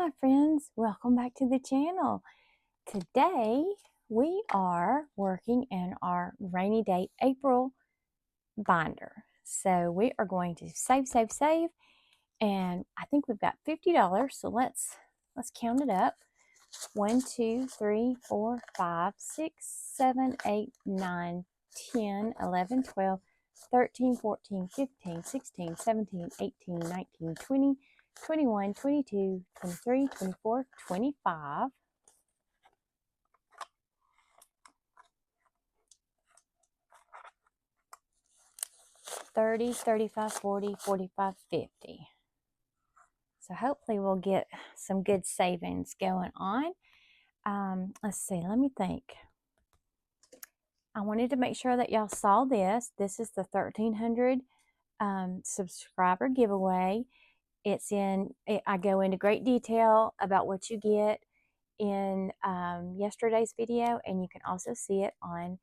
my friends, welcome back to the channel. Today we are working in our rainy day April binder. So we are going to save, and I think we've got $50. So let's count it up. 1, 2, 3, 4, 5, 6, 7, 8, 9, 10, 11, 12, 13, 14, 15, 16, 17, 18, 19, 20, 21, 22, 23, 24, 25, 30, 35, 40, 45, 50. So hopefully we'll get some good savings going on. Let's see, let me think. I wanted to make sure that y'all saw this. This is the 1,300 subscriber giveaway. I go into great detail about what you get in yesterday's video, and you can also see it on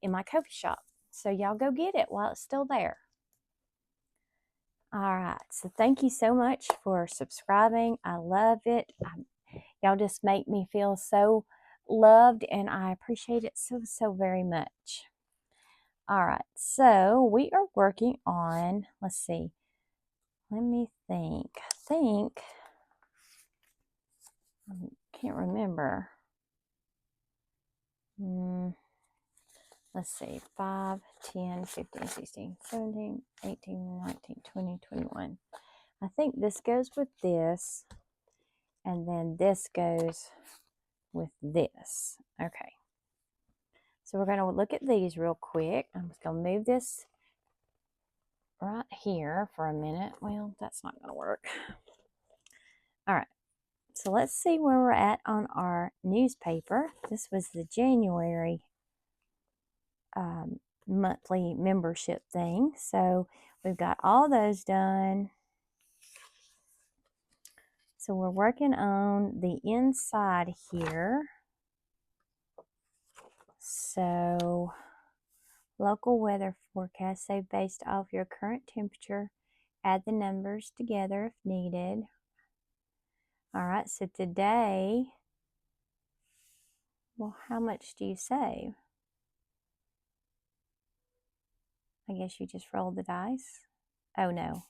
in my coffee shop. So y'all go get it while it's still there. All right, so thank you so much for subscribing. I love it. Y'all just make me feel so loved, and I appreciate it so very much. All right, so we are working on, let's see, let me think. I can't remember. Let's see, 5, 10, 15, 16, 17, 18, 19, 20, 21. I think this goes with this, and then this goes with this. Okay. So we're going to look at these real quick. I'm just going to move this right here for a minute. Well, that's not going to work. All right. So let's see where we're at on our newspaper. This was the January monthly membership thing. So we've got all those done. So we're working on the inside here. So local weather forecast, say based off your current temperature, add the numbers together if needed. All right, so today, well, how much do you save? I guess you just roll the dice. Oh no,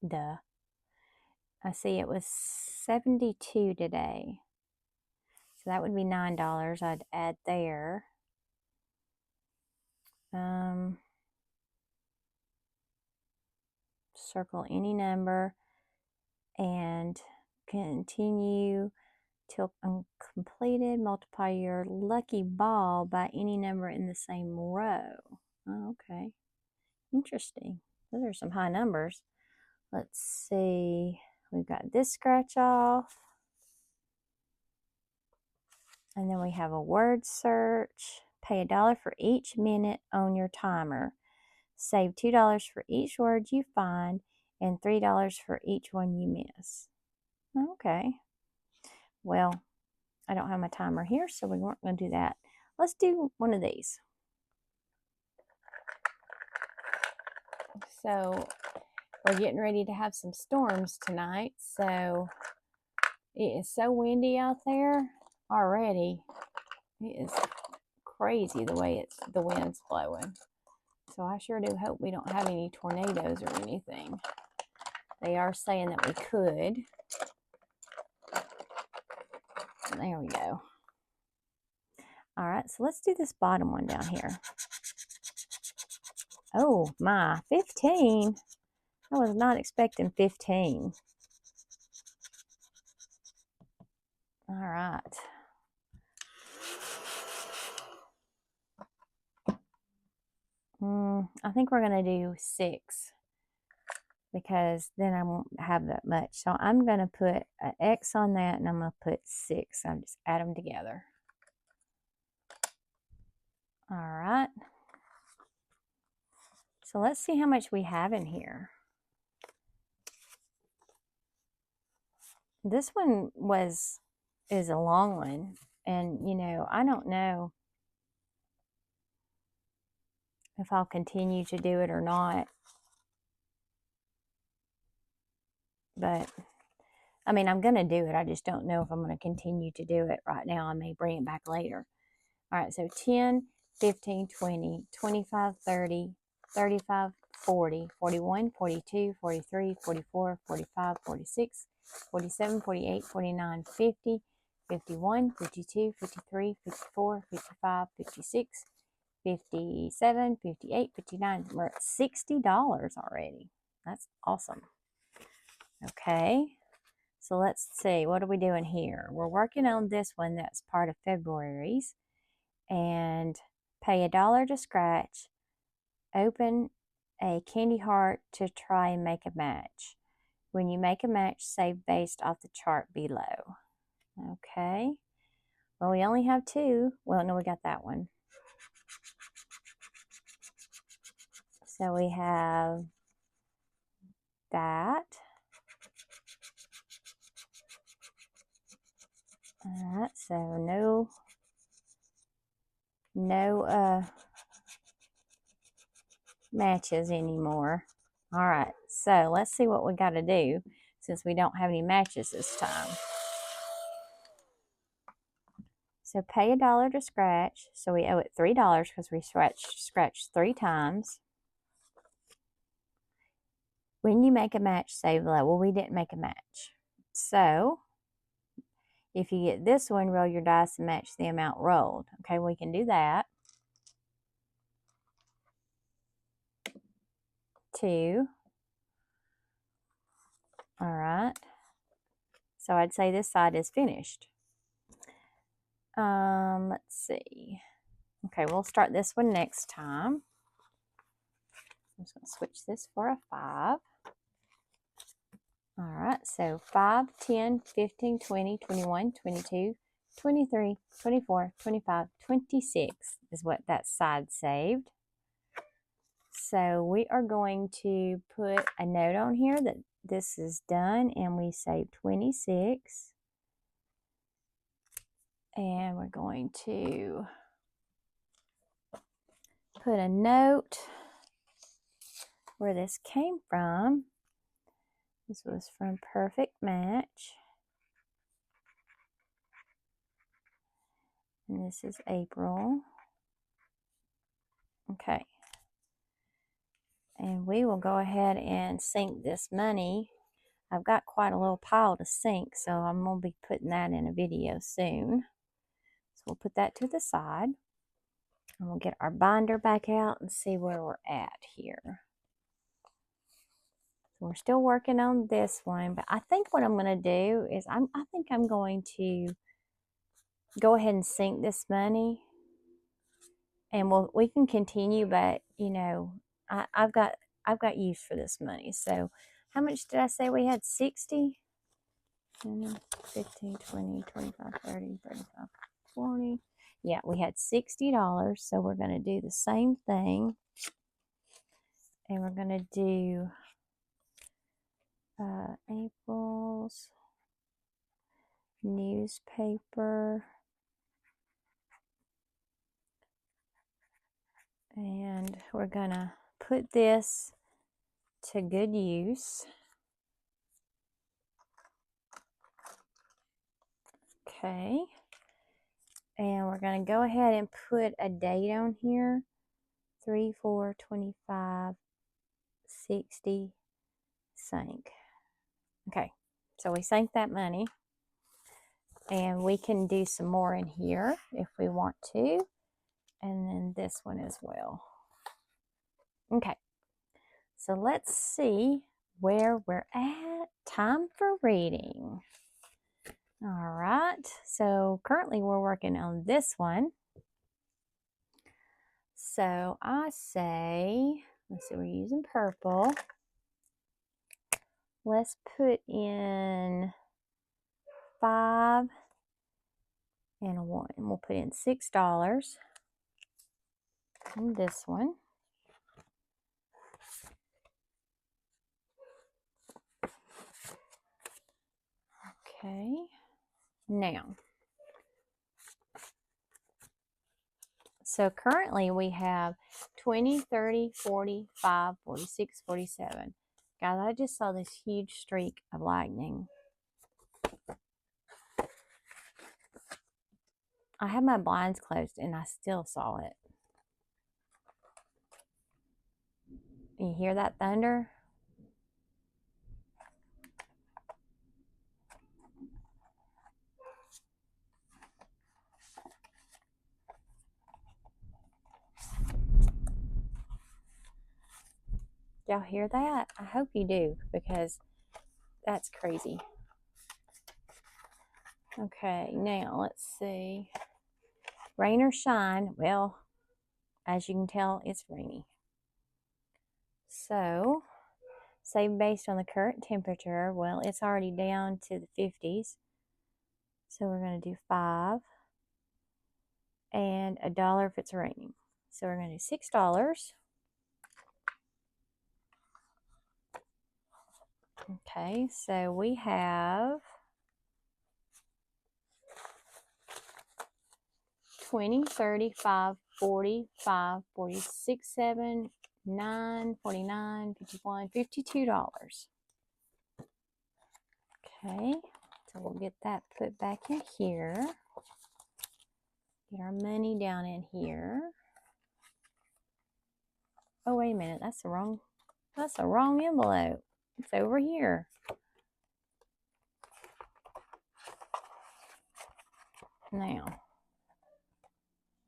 duh. I see it was 72 today. So that would be $9 I'd add there. Circle any number and continue till completed. Multiply your lucky ball by any number in the same row. Oh, okay. Interesting. Those are some high numbers. Let's see. We've got this scratch off. And then we have a word search. Pay $1 for each minute on your timer. Save $2 for each word you find and $3 for each one you miss. Okay. Well, I don't have my timer here, so we weren't going to do that. Let's do one of these. So we're getting ready to have some storms tonight, so it is so windy out there already. It is crazy the way the wind's blowing. So I sure do hope we don't have any tornadoes or anything. They are saying that we could. There we go. All right, so let's do this bottom one down here. Oh my, 15. I was not expecting 15. All right. I think we're going to do 6 because then I won't have that much. So I'm going to put an X on that, and I'm going to put 6. I'll just add them together. All right. So let's see how much we have in here. This one is a long one, and you know, I don't know if I'll continue to do it or not, but I mean, I'm going to do it. I just don't know if I'm going to continue to do it right now. I may bring it back later. All right, so 10, 15, 20, 25, 30, 35, 40, 41, 42, 43, 44, 45, 46, 47, 48, 49, 50, 51, 52, 53, 54, 55, 56, 57, 58, 59. We're at $60 already. That's awesome. Okay, so let's see. What are we doing here? We're working on this one that's part of February's. And pay $1 to scratch. Open a candy heart to try and make a match. When you make a match, save based off the chart below. Okay. Well, we only have 2. Well, no, we got that one. So we have that. All right, so no matches anymore. All right, so let's see what we got to do since we don't have any matches this time. So pay $1 to scratch. So we owe it $3 because we scratched 3 times. When you make a match, save below. Well, we didn't make a match. So if you get this one, roll your dice and match the amount rolled. Okay, we can do that. 2. All right. So I'd say this side is finished. Let's see. Okay, we'll start this one next time. I'm just going to switch this for a 5. All right, so 5, 10, 15, 20, 21, 22, 23, 24, 25, 26 is what that side saved. So we are going to put a note on here that this is done and we saved 26. And we're going to put a note where this came from. This was from Perfect Match. And this is April. Okay. And we will go ahead and sink this money. I've got quite a little pile to sink, so I'm going to be putting that in a video soon. So we'll put that to the side. And we'll get our binder back out and see where we're at here. So we're still working on this one, but I think what I'm going to do is I think I'm going to go ahead and sink this money. And we can continue, but you know, I've got use for this money. So how much did I say we had? 60? 10, 15, 20, 25, 30, 35, 40. Yeah, we had $60. So we're going to do the same thing. And we're going to do April's newspaper. And we're going to put this to good use. Okay. And we're going to go ahead and put a date on here. 3/4/25, 60, sank. Okay. So we sank that money. And we can do some more in here if we want to. And then this one as well. Okay. So let's see where we're at. Time for reading. All right. So currently we're working on this one. So I say, let's see, we're using purple. Let's put in 5 and a 1. We'll put in $6 on this one. Okay. Now, so currently we have 20, 30, 45, 46, 47. Guys, I just saw this huge streak of lightning. I had my blinds closed and I still saw it. You hear that thunder? Y'all hear that? I hope you do, because that's crazy. Okay, now let's see. Rain or shine? Well, as you can tell, it's rainy. So, say based on the current temperature, well, it's already down to the 50s. So we're going to do 5 and $1 if it's raining. So we're going to do $6. Okay, so we have 20, 35, 45, 46, 7, 9, 49, 51, $52. Okay, so we'll get that put back in here. Get our money down in here. Oh, wait a minute, that's the wrong envelope. It's over here.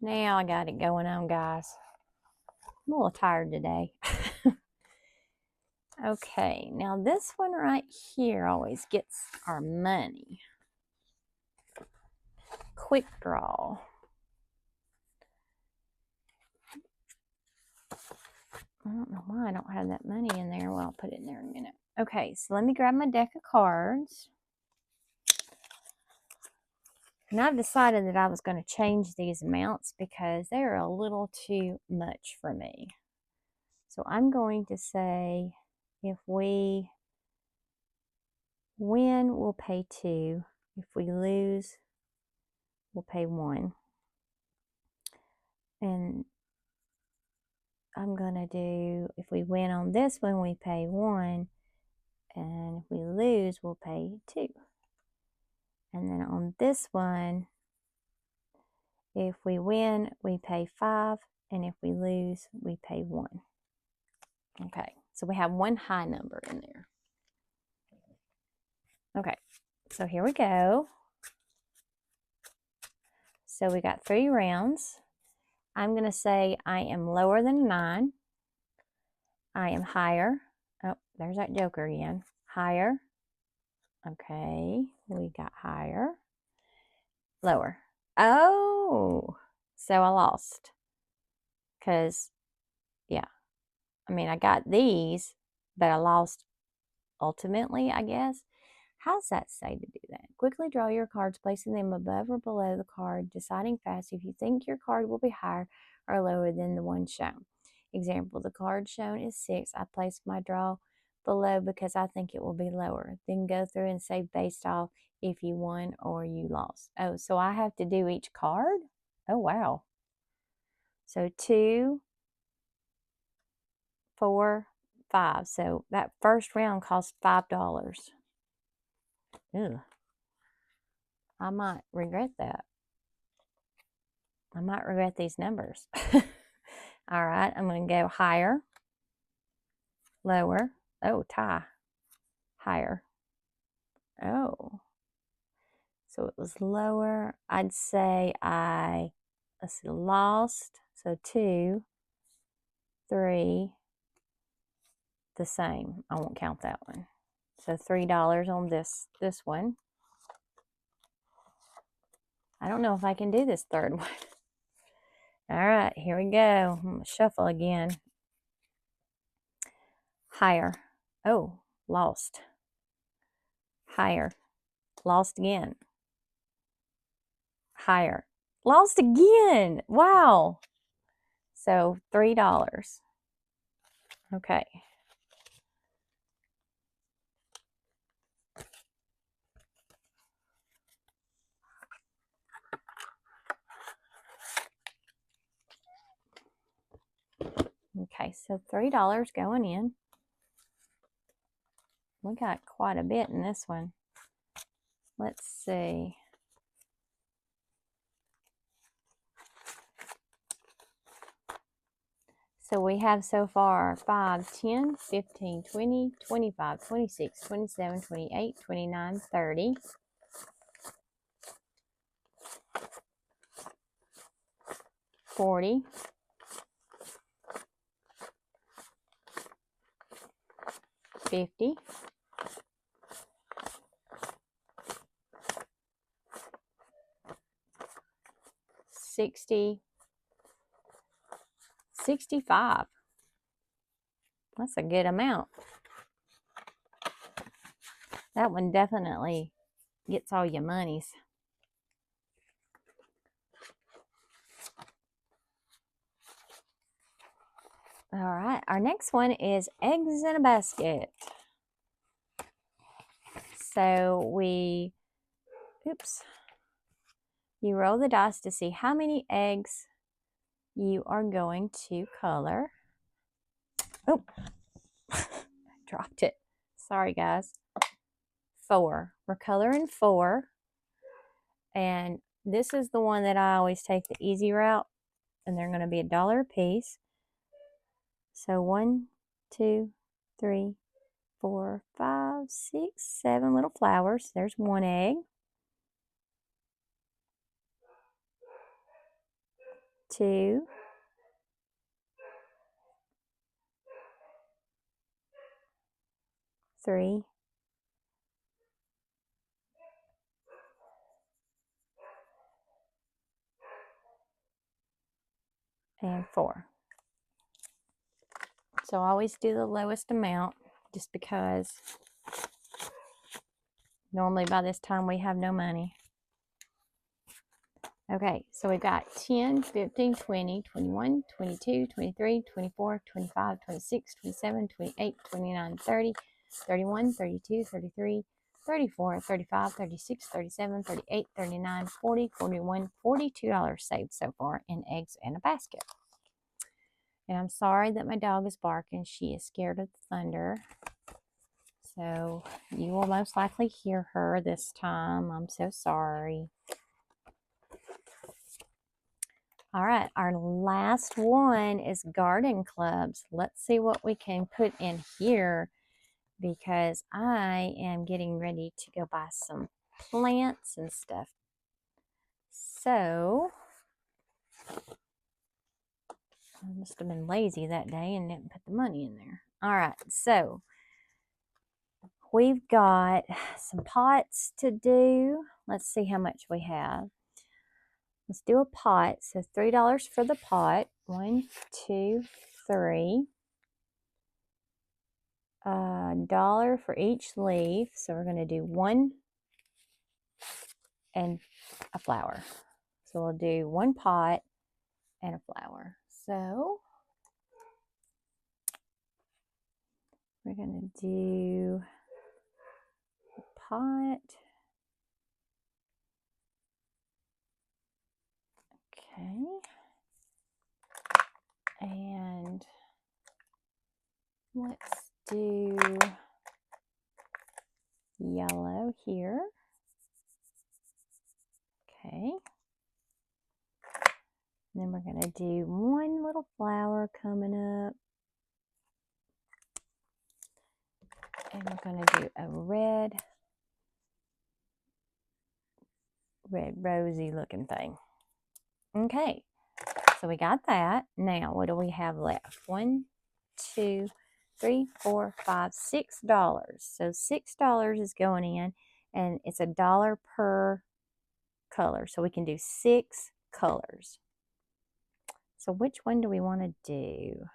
Now I got it going on, guys. I'm a little tired today. Okay, now this one right here always gets our money. Quick draw. I don't know why I don't have that money in there. Well, I'll put it in there in a minute. Okay, so let me grab my deck of cards. And I've decided that I was going to change these amounts because they are a little too much for me. So I'm going to say if we win, we'll pay 2. If we lose, we'll pay 1. And I'm going to do, if we win on this one, we pay 1. And if we lose, we'll pay 2. And then on this one, if we win, we pay 5. And if we lose, we pay 1. Okay, so we have one high number in there. Okay, so here we go. So we got 3 rounds. I'm going to say I am lower than 9. I am higher. Oh, there's that joker again. Higher. Okay, we got higher. Lower. Oh, so I lost. Because, yeah. I mean, I got these, but I lost ultimately, I guess. How does that say to do that? Quickly draw your cards, placing them above or below the card, deciding fast if you think your card will be higher or lower than the one shown. Example, the card shown is 6. I place my draw below because I think it will be lower. Then go through and say based off if you won or you lost. Oh, so I have to do each card? Oh, wow. So 2, 4, 5. So that first round cost $5. Ew. I might regret that. I might regret these numbers. All right, I'm going to go higher, lower. Oh, tie. Higher. Oh. So it was lower. I'd say let's see, lost. So 2, 3, the same. I won't count that one. So $3 on this one. I don't know if I can do this third one. All right, here we go. I'm going to shuffle again. Higher. Oh, lost. Higher. Lost again. Higher. Lost again. Wow. So $3. Okay. Okay, so $3 going in. We got quite a bit in this one. Let's see. So we have so far 5, 10, 15, 20, 25, 26, 27, 28, 29, 30. 40. 50. 60. 65. That's a good amount. That one definitely gets all your monies. All right, our next one is eggs in a basket. So you roll the dice to see how many eggs you are going to color. Oh, dropped it. Sorry, guys. 4. We're coloring 4. And this is the one that I always take the easy route. And they're going to be $1 a piece. So 1, 2, 3, 4, 5, 6, 7 little flowers. There's 1 egg. 2, 3, and 4. So I always do the lowest amount just because normally by this time we have no money. Okay, so we've got 10, 15, 20, 21, 22, 23, 24, 25, 26, 27, 28, 29, 30, 31, 32, 33, 34, 35, 36, 37, 38, 39, 40, 41, $42 saved so far in eggs in a basket. And I'm sorry that my dog is barking. She is scared of the thunder. So you will most likely hear her this time. I'm so sorry. All right, our last one is garden clubs. Let's see what we can put in here because I am getting ready to go buy some plants and stuff. So I must have been lazy that day and didn't put the money in there. All right, so we've got some pots to do. Let's see how much we have. Let's do a pot. So $3 for the pot. 1, 2, 3. $1 for each leaf. So we're going to do 1 and a flower. So we'll do 1 pot and a flower. So we're going to do a pot. Okay. And let's do yellow here. Okay. And then we're going to do 1 little flower coming up. And we're going to do a red rosy looking thing. Okay. So we got that. Now, what do we have left? 1, 2, 3, 4, 5, $6. So $6 is going in, and it's $1 per color. So we can do 6 colors. So which one do we want to do?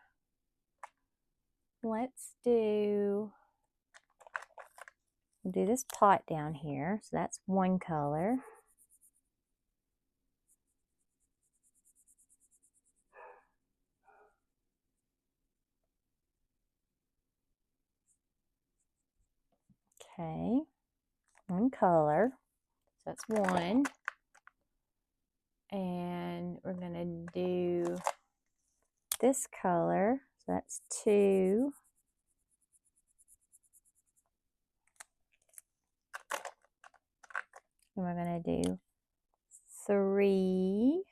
We'll do this pot down here. So that's 1 color. Okay, 1 color. So that's 1. And we're going to do this color. So that's 2. And we're going to do 3.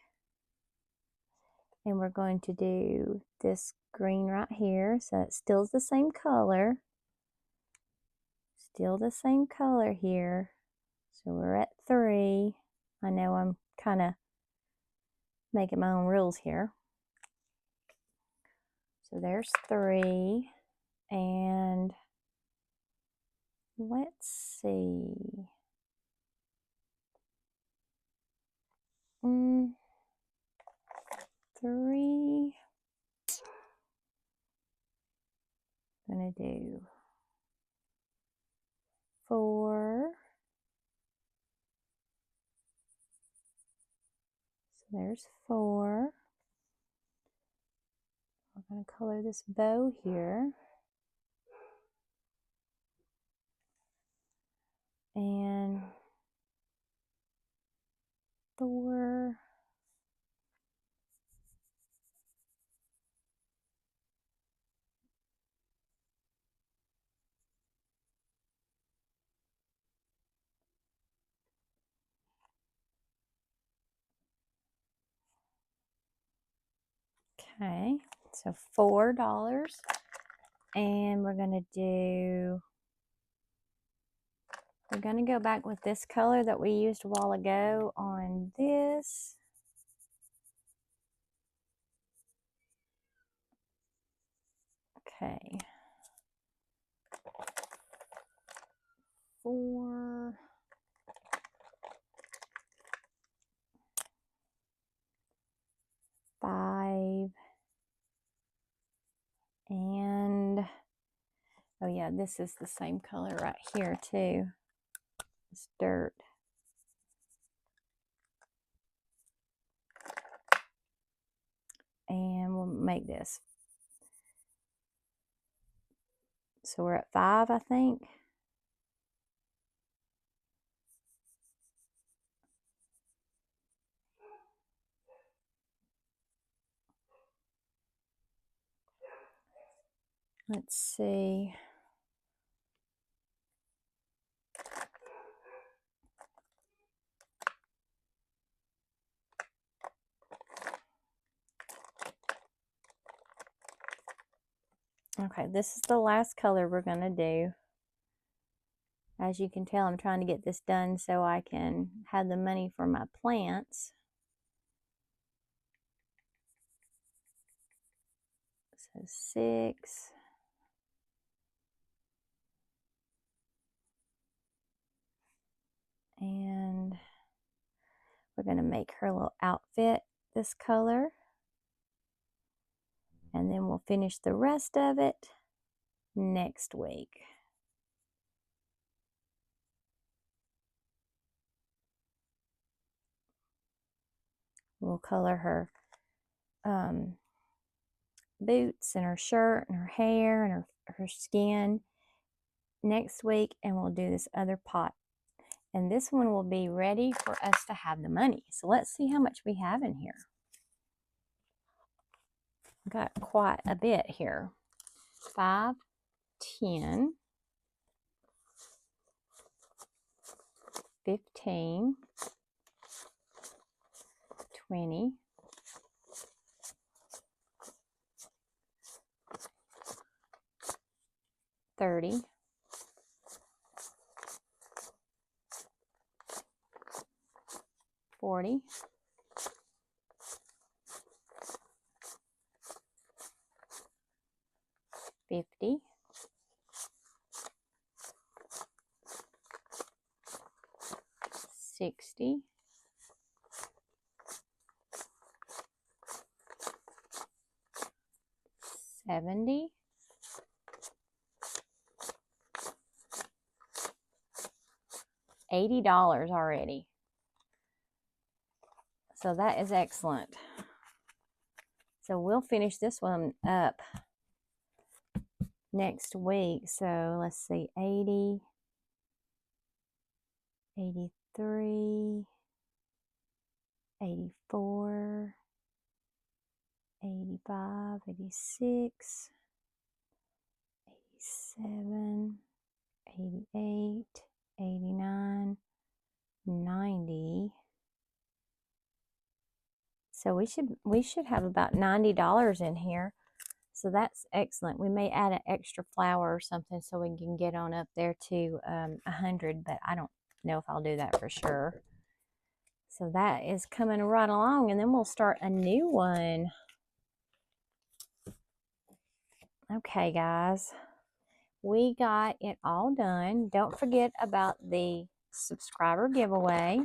And we're going to do this green right here. So it still's the same color. Still the same color here. So we're at 3. I know I'm kind of making my own rules here. So there's 3. And let's see. 3. I'm gonna do 4. So there's 4. We're gonna color this bow here. And 4. Okay, so $4. And we're gonna go back with this color that we used a while ago on this. Okay. 4. 5. And oh yeah, this is the same color right here too. It's dirt. And we'll make this. So we're at 5, I think. Let's see. Okay, this is the last color we're gonna do. As you can tell, I'm trying to get this done so I can have the money for my plants. So 6. And we're going to make her little outfit this color. And then we'll finish the rest of it next week. We'll color her boots and her shirt and her hair and her skin next week, and we'll do this other pot. And this one will be ready for us to have the money. So let's see how much we have in here. Got quite a bit here. 5, 10, 15, 20, 30, 40, 50, 60, 70, 80 already. So that is excellent. So we'll finish this one up next week. So let's see, 80, 83, 84, 85, 86, 87, 88, 89, 90, So we should have about $90 in here. So that's excellent. We may add an extra flower or something so we can get on up there to 100, but I don't know if I'll do that for sure. So that is coming right along, and then we'll start a new one. Okay, guys, we got it all done. Don't forget about the subscriber giveaway.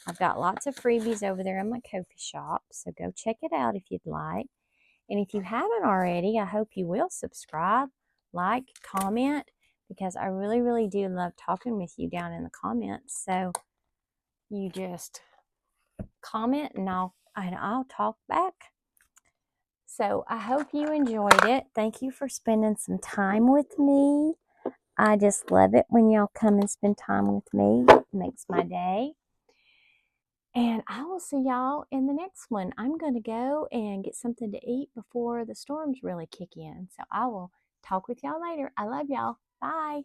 I've got lots of freebies over there in my Ko-fi shop, so go check it out if you'd like. And if you haven't already, I hope you will subscribe, like, comment, because I really, really do love talking with you down in the comments. So you just comment and I'll talk back. So I hope you enjoyed it. Thank you for spending some time with me. I just love it when y'all come and spend time with me. It makes my day. And I will see y'all in the next one. I'm going to go and get something to eat before the storms really kick in. So I will talk with y'all later. I love y'all. Bye.